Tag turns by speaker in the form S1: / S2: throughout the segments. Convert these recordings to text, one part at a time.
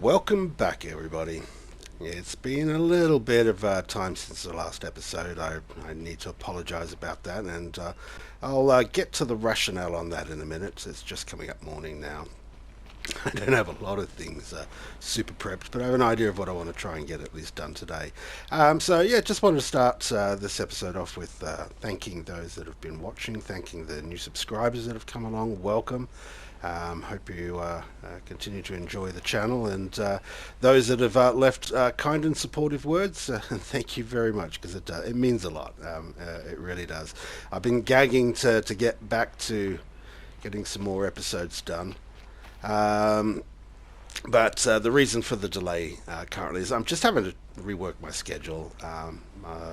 S1: Welcome back, everybody. It's been a little bit of time since the last episode. I need to apologize about that, and I'll get to the rationale on that in a minute. It's just coming up morning now. I don't have a lot of things super prepped, but I have an idea of what I want to try and get at least done today. So just wanted to start this episode off with thanking those that have been watching, thanking the new subscribers that have come along. Welcome. Hope you continue to enjoy the channel, and those that have left kind and supportive words, thank you very much, because it means a lot. It really does. I've been gagging to get back to getting some more episodes done. But the reason for the delay currently is I'm just having to rework my schedule.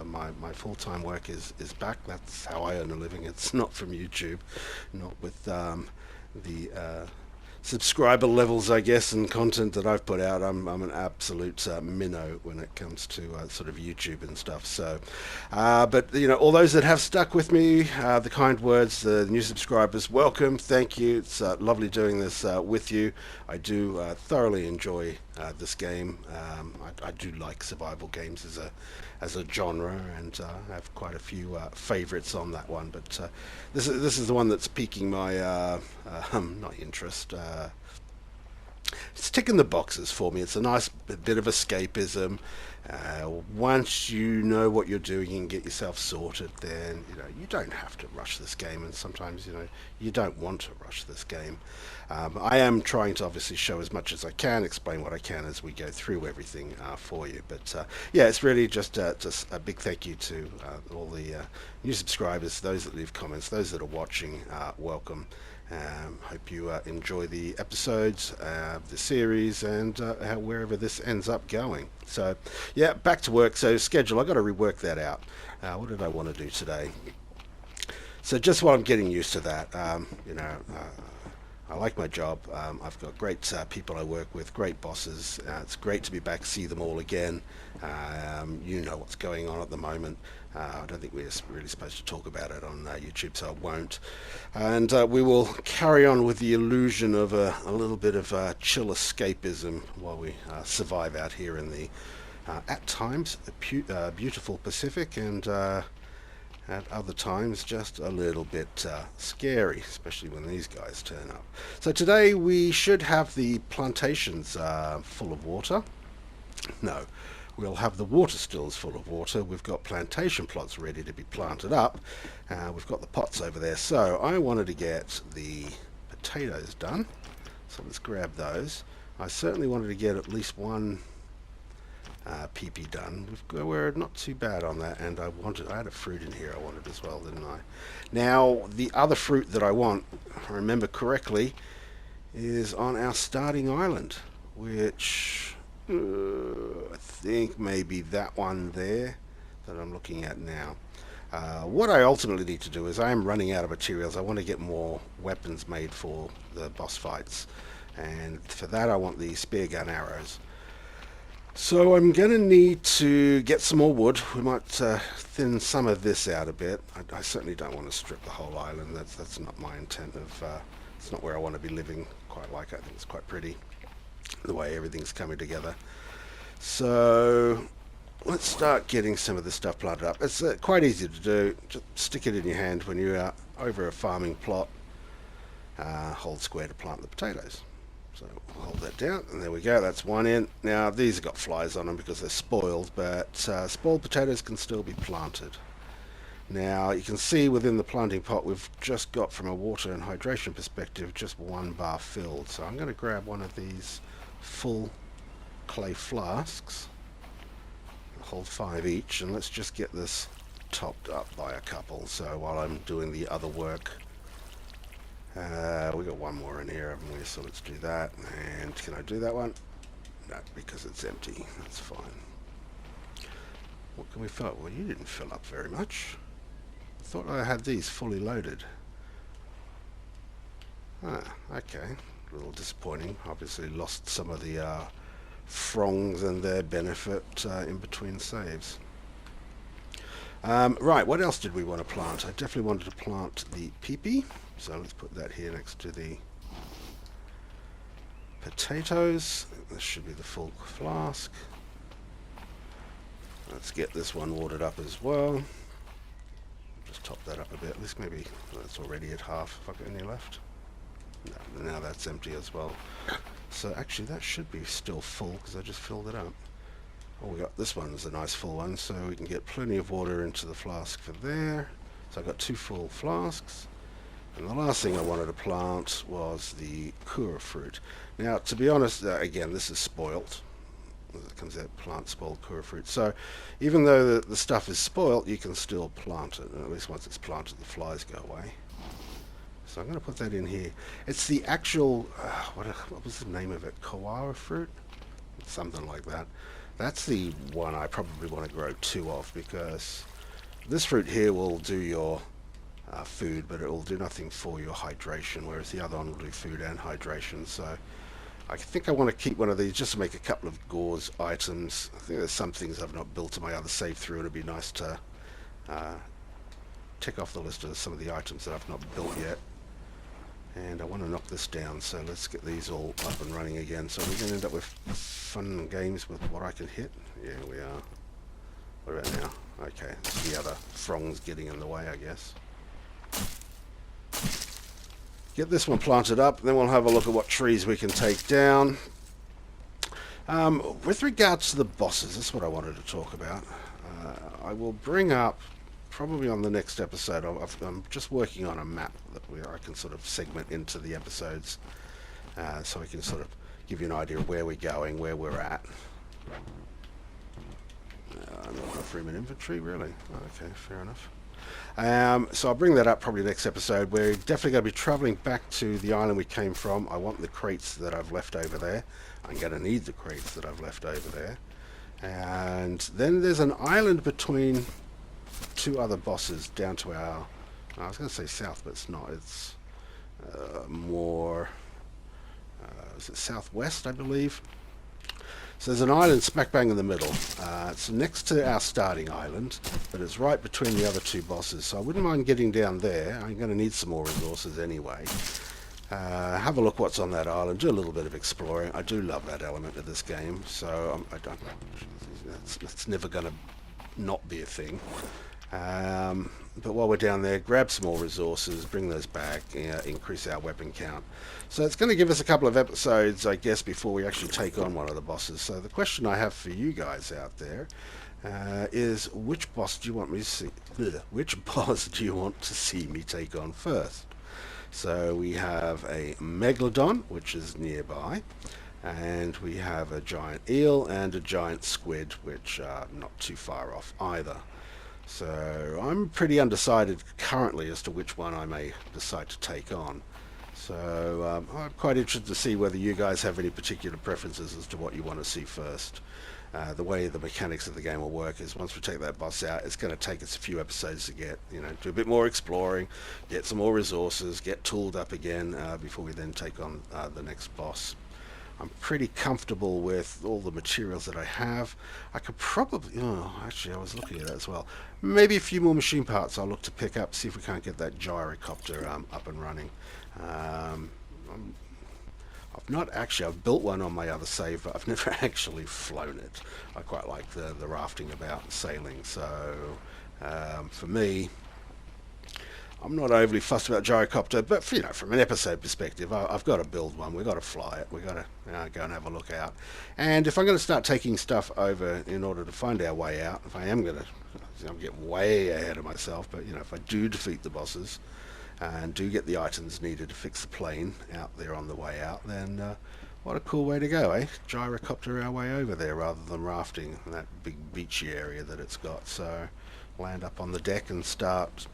S1: My full-time work is back. That's how I earn a living. It's not from YouTube, not with the subscriber levels, I guess, and content that I've put out. I'm an absolute minnow when it comes to sort of YouTube and stuff. So, but you know, all those that have stuck with me, the kind words, the new subscribers, welcome, thank you. It's lovely doing this with you. I do thoroughly enjoy this game. I do like survival games as a genre, and I have quite a few favorites on that one. But this is the one that's piquing my not interest. It's ticking the boxes for me. It's a nice bit of escapism. Once you know what you're doing and get yourself sorted, then you don't have to rush this game, and sometimes you don't want to rush this game. I am trying to obviously show as much as I can, explain what I can as we go through everything for you. But it's really just a big thank you to all the new subscribers, those that leave comments, those that are watching. Welcome. Hope you enjoy the episodes, the series, and wherever this ends up going. So, back to work. So, schedule, I've got to rework that out. What did I want to do today? So, just while I'm getting used to that, I like my job. I've got great people I work with, great bosses. It's great to be back, see them all again. You know what's going on at the moment. I don't think we're really supposed to talk about it on YouTube, so I won't. And we will carry on with the illusion of a little bit of chill escapism while we survive out here in the, at times, beautiful Pacific, and at other times just a little bit scary, especially when these guys turn up. So today we should have the plantations full of water. No. We'll have the water stills full of water. We've got plantation plots ready to be planted up. We've got the pots over there. So I wanted to get the potatoes done. So let's grab those. I certainly wanted to get at least one PP done. We're not too bad on that. And I had a fruit in here I wanted as well, didn't I? Now, the other fruit that I want, if I remember correctly, is on our starting island, which I think maybe that one there that I'm looking at now. What I ultimately need to do is I am running out of materials. I want to get more weapons made for the boss fights, and for that I want the speargun arrows. So I'm going to need to get some more wood. We might thin some of this out a bit. I certainly don't want to strip the whole island. That's not my intent of. It's not where I want to be living. Quite like it. I think it's quite pretty, the way everything's coming together. So let's start getting some of this stuff planted up. It's quite easy to do. Just stick it in your hand when you're out over a farming plot. Hold square to plant the potatoes. So we'll hold that down, and there we go. That's one in. Now these have got flies on them because they're spoiled, but spoiled potatoes can still be planted. Now you can see within the planting pot we've just got, from a water and hydration perspective, just one bar filled. So I'm going to grab one of these full clay flasks, hold 5 each, and let's just get this topped up by a couple. So while I'm doing the other work, we got one more in here, haven't we? So let's do that. And can I do that one? No, because it's empty. That's fine. What can we fill? Well, you didn't fill up very much. I thought I had these fully loaded. Okay. A little disappointing. Obviously lost some of the fronds and their benefit in between saves. Right, what else did we want to plant? I definitely wanted to plant the peepee. So let's put that here next to the potatoes. This should be the full flask. Let's get this one watered up as well. Just top that up a bit. At least maybe that's already at half. If I've got any left. No, now that's empty as well. So actually that should be still full because I just filled it up. Oh, we got this one's a nice full one, so we can get plenty of water into the flask for there. So I got 2 full flasks. And the last thing I wanted to plant was the kura fruit. Now, to be honest, again, this is spoilt. It comes out plant spoiled kura fruit. So even though the stuff is spoilt, you can still plant it. And at least once it's planted, the flies go away. So I'm going to put that in here. It's the actual, what was the name of it? Kawara fruit? Something like that. That's the one I probably want to grow 2 of, because this fruit here will do your food, but it will do nothing for your hydration, whereas the other one will do food and hydration. So I think I want to keep one of these just to make a couple of gauze items. I think there's some things I've not built in my other save through. It'd be nice to tick off the list of some of the items that I've not built yet. And I want to knock this down, so let's get these all up and running again. So we're going to end up with fun games with what I can hit. Yeah, we are. What about now? Okay, it's the other fronds getting in the way, I guess. Get this one planted up, then we'll have a look at what trees we can take down. With regards to the bosses, that's what I wanted to talk about. I will bring up, probably on the next episode, I'm just working on a map that I can sort of segment into the episodes, so I can sort of give you an idea of where we're going, where we're at. Not enough room in inventory, really? Okay, fair enough. So I'll bring that up probably next episode. We're definitely going to be travelling back to the island we came from. I want the crates that I've left over there. I'm going to need the crates that I've left over there. And then there's an island between 2 other bosses down to our, I was going to say south, but it's not. It's more, is it southwest, I believe? So there's an island smack bang in the middle. It's next to our starting island, but it's right between the other 2 bosses. So I wouldn't mind getting down there. I'm going to need some more resources anyway. Have a look what's on that island. Do a little bit of exploring. I do love that element of this game, so it's never going to not be a thing. But while we're down there, grab some more resources, bring those back, increase our weapon count. So it's going to give us a couple of episodes, I guess, before we actually take on one of the bosses. So the question I have for you guys out there is, which boss do you want me to see? Which boss do you want to see me take on first? So we have a Megalodon, which is nearby, and we have a giant eel and a giant squid, which are not too far off either. So I'm pretty undecided currently as to which one I may decide to take on. So I'm quite interested to see whether you guys have any particular preferences as to what you want to see first. The way the mechanics of the game will work is once we take that boss out, it's going to take us a few episodes to get, do a bit more exploring, get some more resources, get tooled up again before we then take on the next boss. I'm pretty comfortable with all the materials that I have. I could probably, actually I was looking at that as well. Maybe a few more machine parts I'll look to pick up, see if we can't get that gyrocopter up and running. I've built one on my other save, but I've never actually flown it. I quite like the rafting about sailing, so for me, I'm not overly fussed about gyrocopter, but from an episode perspective, I've got to build one. We've got to fly it. We've got to go and have a look out. And if I'm going to start taking stuff over in order to find our way out, if I am going to, I'm getting way ahead of myself, but if I do defeat the bosses and do get the items needed to fix the plane out there on the way out, then what a cool way to go, eh? Gyrocopter our way over there rather than rafting in that big beachy area that it's got. So land up on the deck and start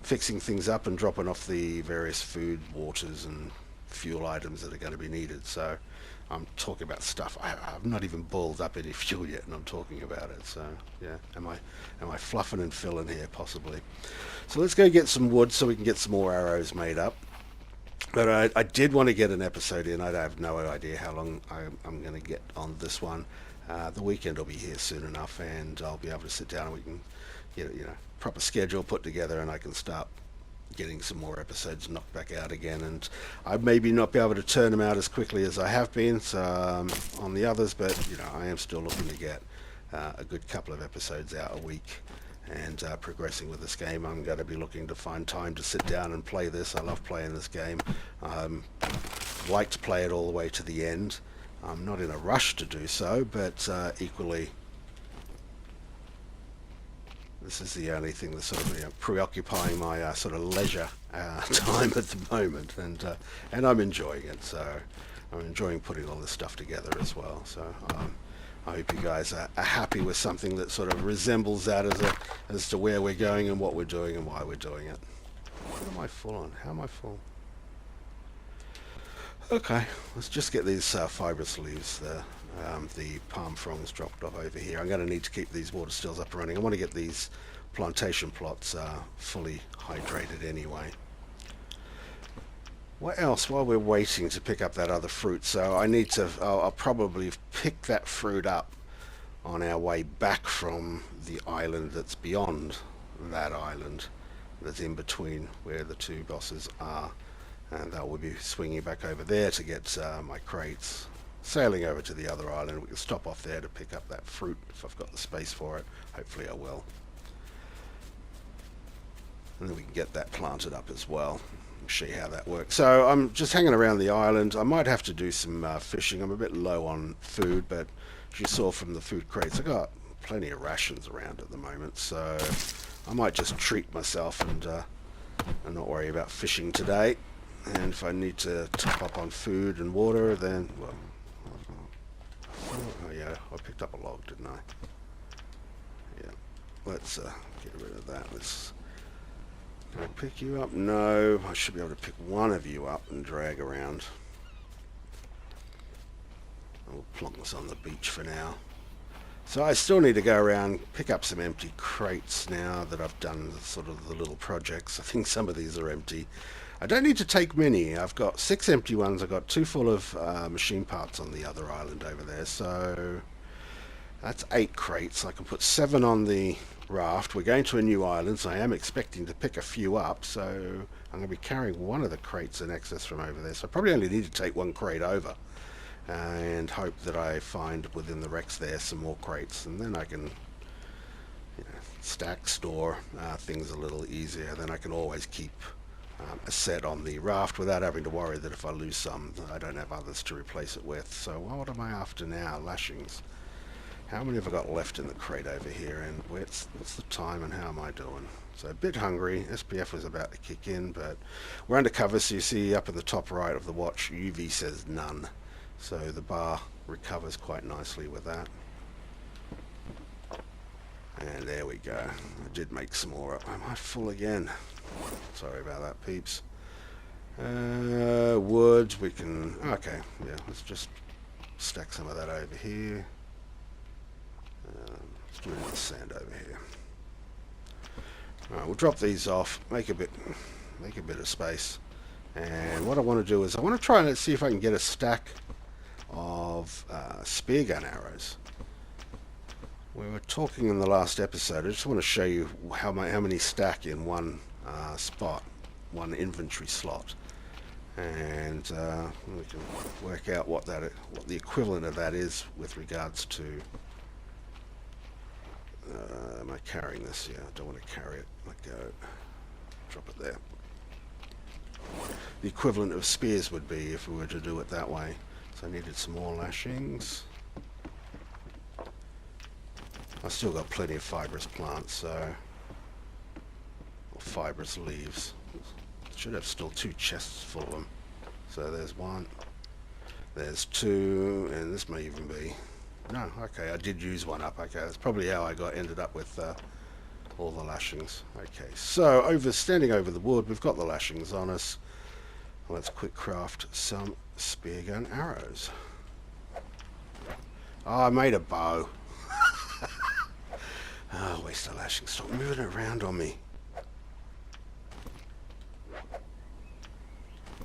S1: fixing things up and dropping off the various food, waters and fuel items that are going to be needed. So I'm talking about stuff I've not even boiled up any fuel yet, and I'm talking about it. So yeah, am I fluffing and filling here? Possibly. So let's go get some wood so we can get some more arrows made up. But I did want to get an episode in. I have no idea how long I'm going to get on this one. The weekend will be here soon enough, and I'll be able to sit down and we can get proper schedule put together, and I can start getting some more episodes knocked back out again, and I maybe not be able to turn them out as quickly as I have been on the others, but you know, I am still looking to get a good couple of episodes out a week, and progressing with this game. I'm going to be looking to find time to sit down and play this. I love playing this game. Like to play it all the way to the end. I'm not in a rush to do so, but equally, this is the only thing that's sort of, you know, preoccupying my sort of leisure time at the moment, and I'm enjoying it. So I'm enjoying putting all this stuff together as well. So I hope you guys are happy with something that sort of resembles that as to where we're going and what we're doing and why we're doing it. What am I full on? How am I full? Okay, let's just get these fibrous leaves, the palm fronds dropped off over here. I'm going to need to keep these water stills up and running. I want to get these plantation plots fully hydrated anyway. What else while we're waiting to pick up that other fruit? So I need to, I'll probably pick that fruit up on our way back from the island that's beyond that island, that's in between where the two bosses are. And I will be swinging back over there to get my crates, sailing over to the other island. We can stop off there to pick up that fruit if I've got the space for it. Hopefully I will. And then we can get that planted up as well and see how that works. So I'm just hanging around the island. I might have to do some fishing. I'm a bit low on food, but as you saw from the food crates, I've got plenty of rations around at the moment. So I might just treat myself and not worry about fishing today. And if I need to top up on food and water, then, well, oh yeah, I picked up a log, didn't I? Yeah, let's get rid of that. Can I pick you up? No, I should be able to pick one of you up and drag around. We'll plonk this on the beach for now. So I still need to go around, pick up some empty crates now that I've done sort of the little projects. I think some of these are empty. I don't need to take many. I've got 6 empty ones. I've got 2 full of machine parts on the other island over there. So that's 8 crates. I can put 7 on the raft. We're going to a new island, so I am expecting to pick a few up. So I'm going to be carrying one of the crates in excess from over there. So I probably only need to take 1 crate over and hope that I find within the wrecks there some more crates. And then I can, you know, stack, store things a little easier. Then I can always keep a set on the raft without having to worry that if I lose some, I don't have others to replace it with. So what am I after now? Lashings. How many have I got left in the crate over here, and what's the time and how am I doing? So a bit hungry. SPF was about to kick in, but we're undercover, so you see up in the top right of the watch, UV says none. So the bar recovers quite nicely with that. And there we go. I did make some more up. Am I full again? Sorry about that, peeps. Wood, we can... Okay, yeah, let's just stack some of that over here. Let's do another sand over here. Alright, we'll drop these off, make a bit of space. And what I want to do is I want to try and see if I can get a stack of speargun arrows. We were talking in the last episode. I just want to show you how many stack in one spot, one inventory slot, and we can work out what the equivalent of that is with regards to. Am I carrying this? Yeah, I don't want to carry it. Let go. Drop it there. The equivalent of spears would be if we were to do it that way. So I needed some more lashings. I've still got plenty of fibrous plants, so, or fibrous leaves. Should have still 2 chests full of them. So there's 1, there's 2, and this may even be. No, okay, I did use 1 up. Okay, that's probably how I ended up with all the lashings. Okay, so standing over the wood, we've got the lashings on us. Let's quick craft some speargun arrows. Oh, I made a bow. Oh, waste of lashing. Stop moving it around on me.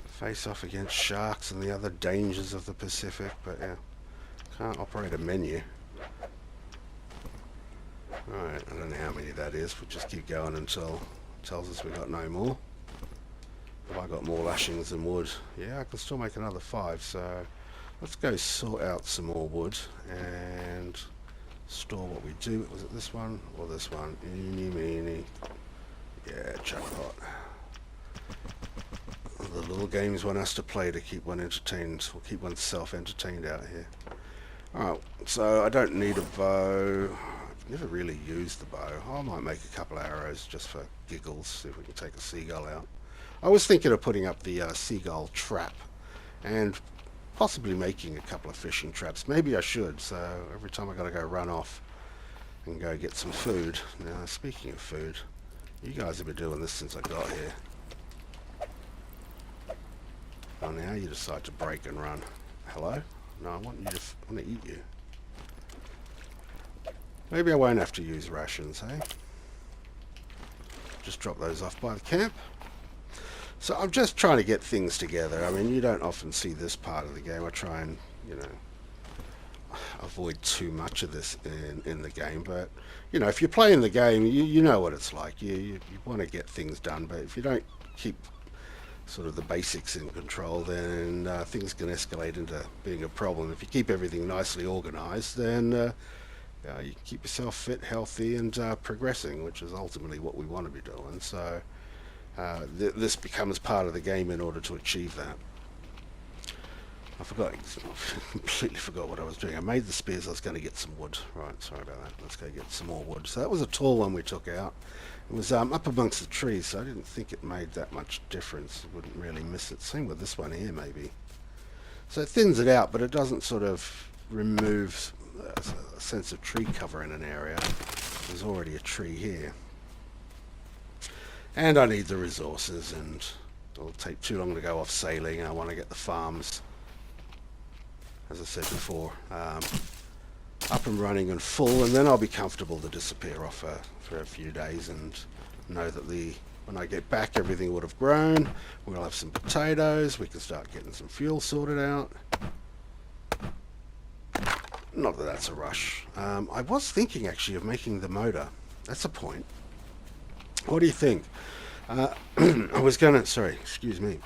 S1: Face off against sharks and the other dangers of the Pacific, but yeah, can't operate a menu. Alright, I don't know how many that is. We'll just keep going until it tells us we got no more. I got more lashings than wood. Yeah, I can still make another 5, so let's go sort out some more wood and store what we do. Was it this one or this one? Eeny, meeny. Yeah, jackpot. The little games one has to play to keep one entertained, or keep oneself entertained out here. Alright, so I don't need a bow. I've never really used the bow. I might make a couple of arrows just for giggles, see if we can take a seagull out. I was thinking of putting up the seagull trap and possibly making a couple of fishing traps. Maybe I should, so every time I gotta go run off and go get some food. Now, speaking of food, you guys have been doing this since I got here. Oh, now you decide to break and run. Hello? No, I want to eat you. Maybe I won't have to use rations, hey? Just drop those off by the camp. So I'm just trying to get things together. I mean, you don't often see this part of the game. I try and, you know, avoid too much of this in the game. But, you know, if you're playing the game, you know what it's like. You want to get things done, but if you don't keep sort of the basics in control, then things can escalate into being a problem. If you keep everything nicely organized, then you keep yourself fit, healthy, and progressing, which is ultimately what we want to be doing. So this becomes part of the game in order to achieve that. I completely forgot what I was doing. I made the spears. I was going to get some wood. Right, sorry about that. Let's go get some more wood. So that was a tall one we took out. It was up amongst the trees, so I didn't think it made that much difference. It wouldn't really miss it. Same with this one here, maybe. So it thins it out, but it doesn't sort of remove a sense of tree cover in an area. There's already a tree here. And I need the resources, and it'll take too long to go off sailing, and I want to get the farms, as I said before, up and running and full, and then I'll be comfortable to disappear off for a few days and know that when I get back everything would have grown. We'll have some potatoes, we can start getting some fuel sorted out. Not that that's a rush. I was thinking actually of making the motor. That's a point. What do you think? I was gonna, sorry, excuse me.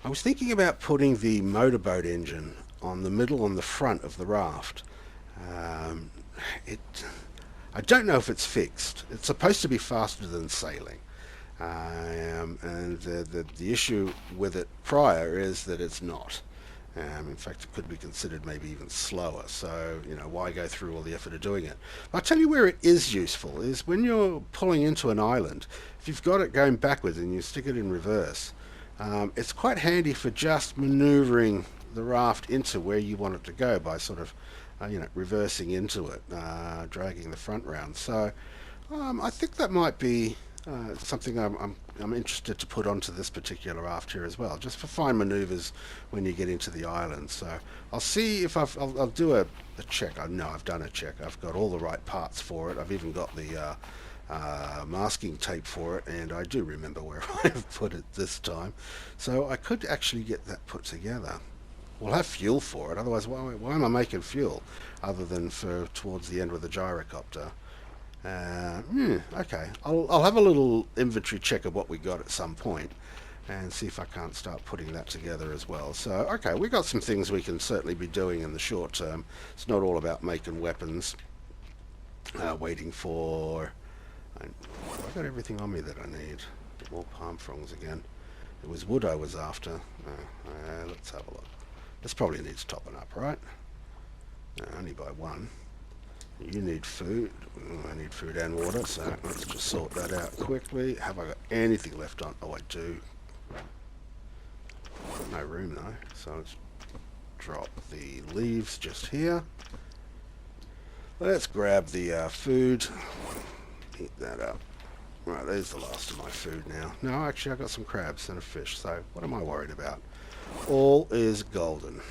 S1: I was thinking about putting the motorboat engine on the front of the raft. I don't know if it's fixed. It's supposed to be faster than sailing. And the issue with it prior is that it's not. In fact, it could be considered maybe even slower. So, you know, why go through all the effort of doing it? I'll tell you where it is useful is when you're pulling into an island. If you've got it going backwards and you stick it in reverse, it's quite handy for just maneuvering the raft into where you want it to go by sort of, you know, reversing into it, dragging the front round. So, I think that might be something I'm interested to put onto this particular raft here as well, just for fine maneuvers when you get into the island. So I'll see if I'll do a check. I know I've done a check. I've got all the right parts for it. I've even got the masking tape for it, and I do remember where I've put it this time. So I could actually get that put together. We'll have fuel for it. Otherwise, why am I making fuel other than for towards the end with the gyrocopter? Okay, I'll have a little inventory check of what we got at some point and see if I can't start putting that together as well. So, okay, we got some things we can certainly be doing in the short term. It's not all about making weapons, waiting for... I got everything on me that I need. More palm fronds again. It was wood I was after. Let's have a look. This probably needs topping up, right? Only by one. You need food. I need food and water, so let's just sort that out quickly. Have I got anything left on? Oh, I do. No room though, so let's drop the leaves just here. Let's grab the food. Heat that up. Right, there's the last of my food now. No, actually I got some crabs and a fish, so what am I worried about? All is golden.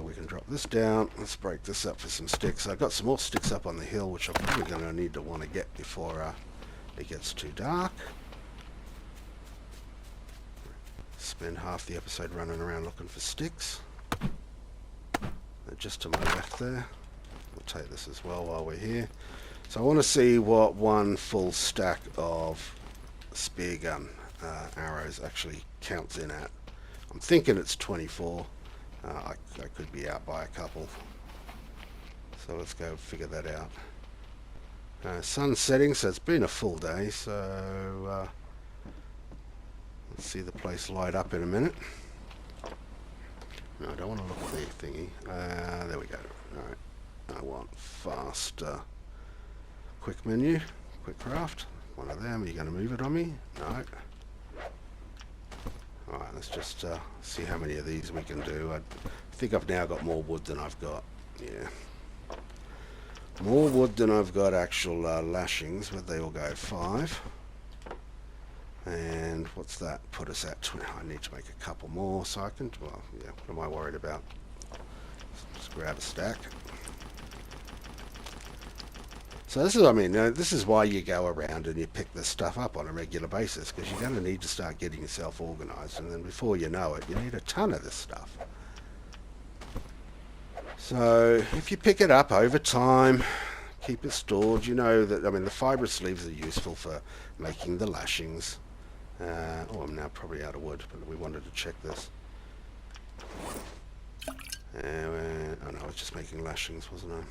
S1: We can drop this down. Let's break this up for some sticks. I've got some more sticks up on the hill, which I'm probably going to need to want to get before it gets too dark. Spend half the episode running around looking for sticks. Just to my left there. We'll take this as well while we're here. So I want to see what one full stack of Speargun arrows actually counts in at. I'm thinking it's 24. I could be out by a couple. So let's go figure that out. Sun setting, so it's been a full day, so let's see the place light up in a minute. No, I don't want to look at the thingy. There we go. Alright. I want fast quick menu, quick craft. One of them. Are you going to move it on me? No. Alright, let's just see how many of these we can do. I think I've now got more wood than I've got. Yeah. More wood than I've got actual lashings. Where'd they all go? 5. And what's that put us at? 20. I need to make a couple more so I can, well, yeah, what am I worried about? Just grab a stack. So this is, I mean, this is why you go around and you pick this stuff up on a regular basis, because you're going to need to start getting yourself organized, and then before you know it, you need a ton of this stuff. So if you pick it up over time, keep it stored, you know that, I mean, the fibre sleeves are useful for making the lashings. Oh, I'm now probably out of wood, but we wanted to check this. Oh no, I was just making lashings, wasn't I?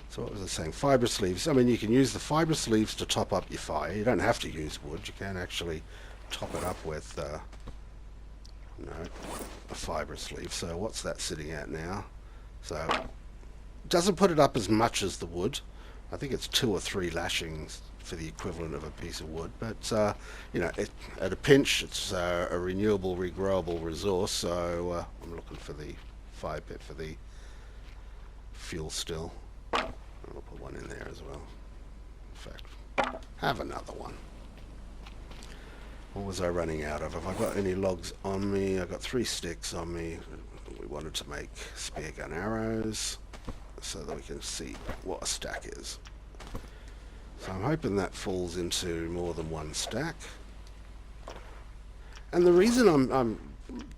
S1: So what was I saying? Fibre sleeves. I mean, you can use the fibre sleeves to top up your fire. You don't have to use wood. You can actually top it up with a fibre sleeve. So what's that sitting at now? So it doesn't put it up as much as the wood. I think it's 2 or 3 lashings for the equivalent of a piece of wood, but you know, at a pinch, it's a renewable, regrowable resource. So I'm looking for the fire pit for the fuel still. I'll put one in there as well. In fact, have another one. What was I running out of? Have I got any logs on me? I got 3 sticks on me. We wanted to make speargun arrows so that we can see what a stack is. So I'm hoping that falls into more than one stack. And the reason I'm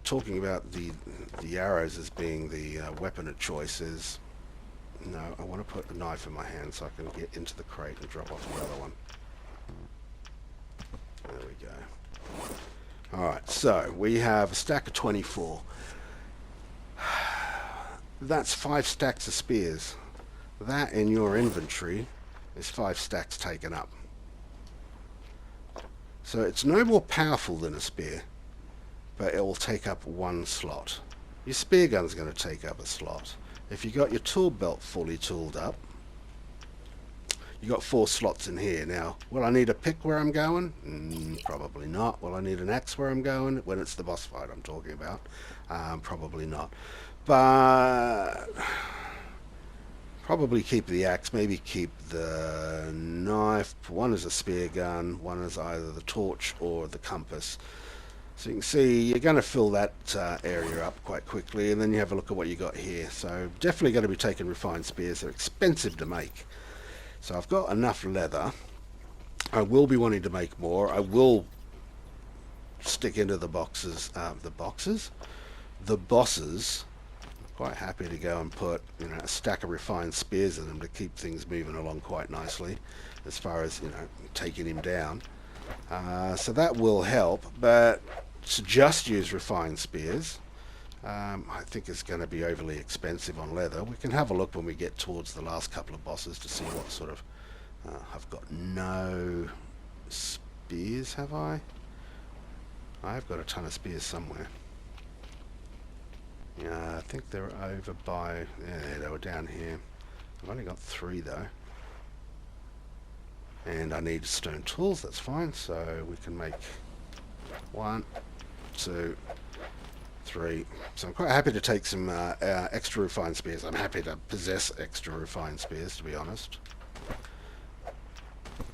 S1: talking about the arrows as being the weapon of choice is, no, I want to put a knife in my hand so I can get into the crate and drop off the other one. There we go. Alright, so we have a stack of 24. That's 5 stacks of spears. That in your inventory is 5 stacks taken up. So it's no more powerful than a spear, but it will take up 1 slot. Your spear gun's going to take up a slot. If you got your tool belt fully tooled up, you got 4 slots in here. Now, will I need a pick where I'm going? Probably not. Will I need an axe where I'm going? When it's the boss fight I'm talking about? Probably not. But probably keep the axe, maybe keep the knife. One is a spear gun, one is either the torch or the compass. So you can see you're going to fill that area up quite quickly, and then you have a look at what you got here. So definitely going to be taking refined spears. They're expensive to make. So I've got enough leather. I will be wanting to make more. I will stick into the boxes, the bosses. Quite happy to go and put, you know, a stack of refined spears in them to keep things moving along quite nicely as far as, you know, taking him down. So that will help, but to just use refined spears, I think it's going to be overly expensive on leather. We can have a look when we get towards the last couple of bosses to see what sort of... I've got no spears, have I? I've got a ton of spears somewhere. Yeah, I think they're over by... Yeah, they were down here. I've only got 3 though. And I need stone tools, that's fine. So we can make 1, 2, 3. So I'm quite happy to take some extra refined spears. I'm happy to possess extra refined spears, to be honest,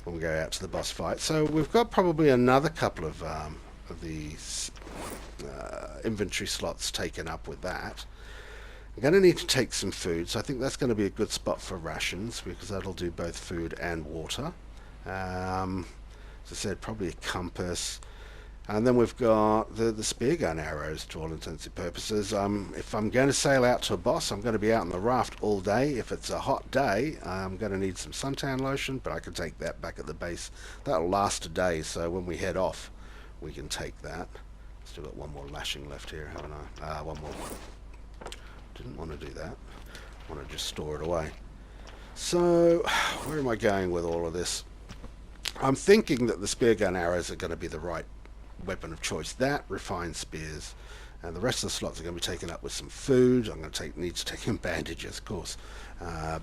S1: when we go out to the boss fight. So we've got probably another couple of these inventory slots taken up with that. I'm going to need to take some food, so I think that's going to be a good spot for rations, because that'll do both food and water. As I said, probably a compass. And then we've got the speargun arrows to all intents and purposes. If I'm going to sail out to a boss, I'm going to be out on the raft all day. If it's a hot day, I'm going to need some suntan lotion, but I can take that back at the base. That'll last a day, so when we head off, we can take that. Still got one more lashing left here, haven't I? One more. Didn't want to do that. I want to just store it away. So, where am I going with all of this? I'm thinking that the speargun arrows are going to be the right weapon of choice. That, refined spears, and the rest of the slots are going to be taken up with some food. I'm going to need to take in bandages, of course.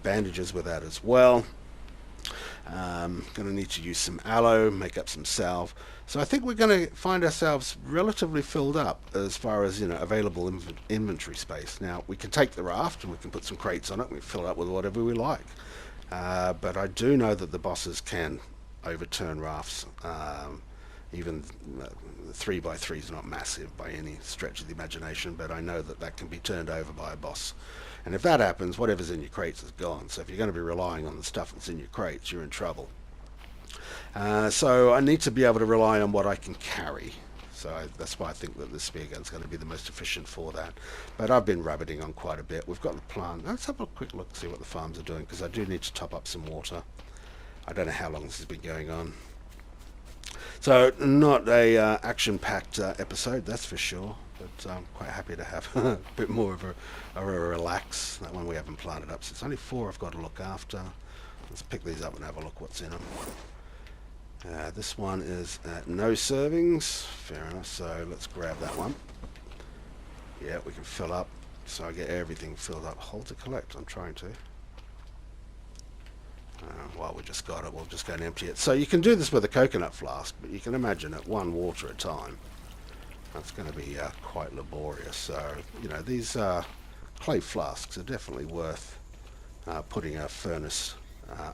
S1: Bandages with that as well. Going to need to use some aloe, make up some salve. So I think we're going to find ourselves relatively filled up as far as, available inventory space. Now, we can take the raft and we can put some crates on it and we fill it up with whatever we like. But I do know that the bosses can overturn rafts. Even 3x3 is not massive by any stretch of the imagination, but I know that can be turned over by a boss. And if that happens, whatever's in your crates is gone. So if you're going to be relying on the stuff that's in your crates, you're in trouble. So I need to be able to rely on what I can carry. So that's why I think that the spear gun's going to be the most efficient for that. But I've been rabbiting on quite a bit. We've got the plant. Let's have a quick look, see what the farms are doing, because I do need to top up some water. I don't know how long this has been going on. So not a action-packed episode, that's for sure. But I'm quite happy to have a bit more of a relax. That one we haven't planted up. So it's only 4 I've got to look after. Let's pick these up and have a look what's in them. This one is no servings. Fair enough. So let's grab that one. Yeah, we can fill up. So I get everything filled up. Hold to collect. I'm trying to. Well, we just got it. We'll just go and empty it. So you can do this with a coconut flask, but you can imagine at 1 water at a time. That's going to be quite laborious. So, these clay flasks are definitely worth putting a furnace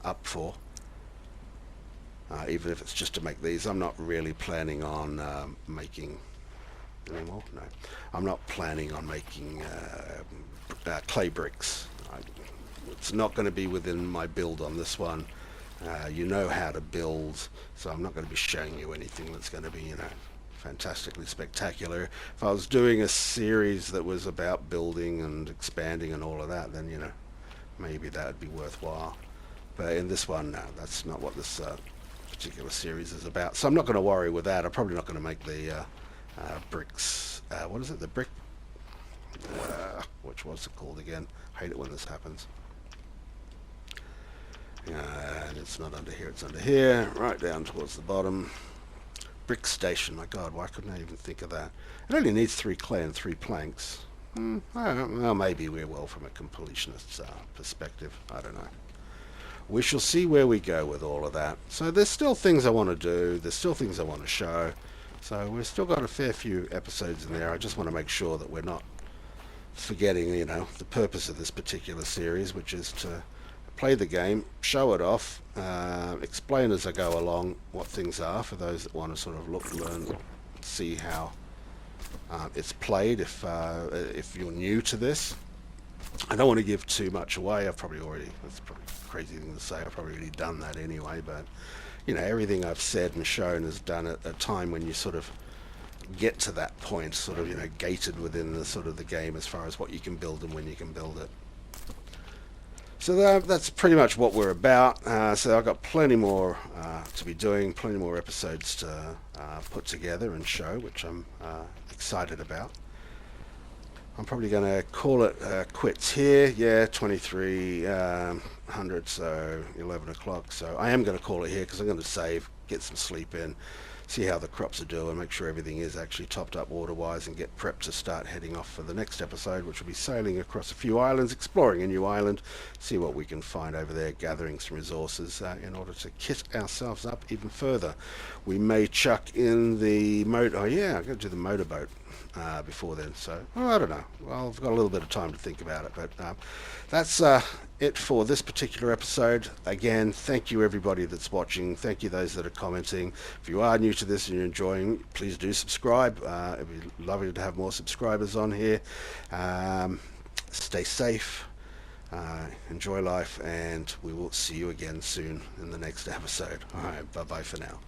S1: up for. Even if it's just to make these. I'm not really planning on making anymore. No, I'm not planning on making clay bricks. It's not going to be within my build on this one. You know how to build, so I'm not going to be showing you anything that's going to be, fantastically spectacular. If I was doing a series that was about building and expanding and all of that, then, maybe that would be worthwhile. But in this one, no, that's not what this particular series is about. So I'm not going to worry with that. I'm probably not going to make the bricks. What is it? The brick? Which was it called again? I hate it when this happens. And it's not under here, it's under here, right down towards the bottom. Brick station, my god, why couldn't I even think of that? It only needs 3 clay and 3 planks. Well, maybe we will from a completionist's perspective, I don't know. We shall see where we go with all of that. So there's still things I want to do, there's still things I want to show. So we've still got a fair few episodes in there. I just want to make sure that we're not forgetting, the purpose of this particular series, which is to play the game, show it off, explain as I go along what things are for those that want to sort of look, learn, see how it's played if you're new to this. I don't want to give too much away. That's probably a crazy thing to say. I've probably already done that anyway, but everything I've said and shown is done at a time when you sort of get to that point, sort of, gated within the sort of the game as far as what you can build and when you can build it. So that's pretty much what we're about. So I've got plenty more to be doing, plenty more episodes to put together and show, which I'm excited about. I'm probably going to call it quits here. Yeah, 2300, so 11 o'clock. So I am going to call it here because I'm going to save, get some sleep in, see how the crops are doing, make sure everything is actually topped up water-wise, and get prepped to start heading off for the next episode, which will be sailing across a few islands, exploring a new island, see what we can find over there, gathering some resources in order to kit ourselves up even further. We may chuck in the motor. Oh yeah, I'm going to do the motorboat before then, so I don't know. Well, I've got a little bit of time to think about it, but that's it for this particular episode. Again, thank you everybody that's watching. Thank you those that are commenting. If you are new to this and you're enjoying, please do subscribe. It'd be lovely to have more subscribers on here. Stay safe, enjoy life, and we will see you again soon in the next episode. All right, bye bye for now.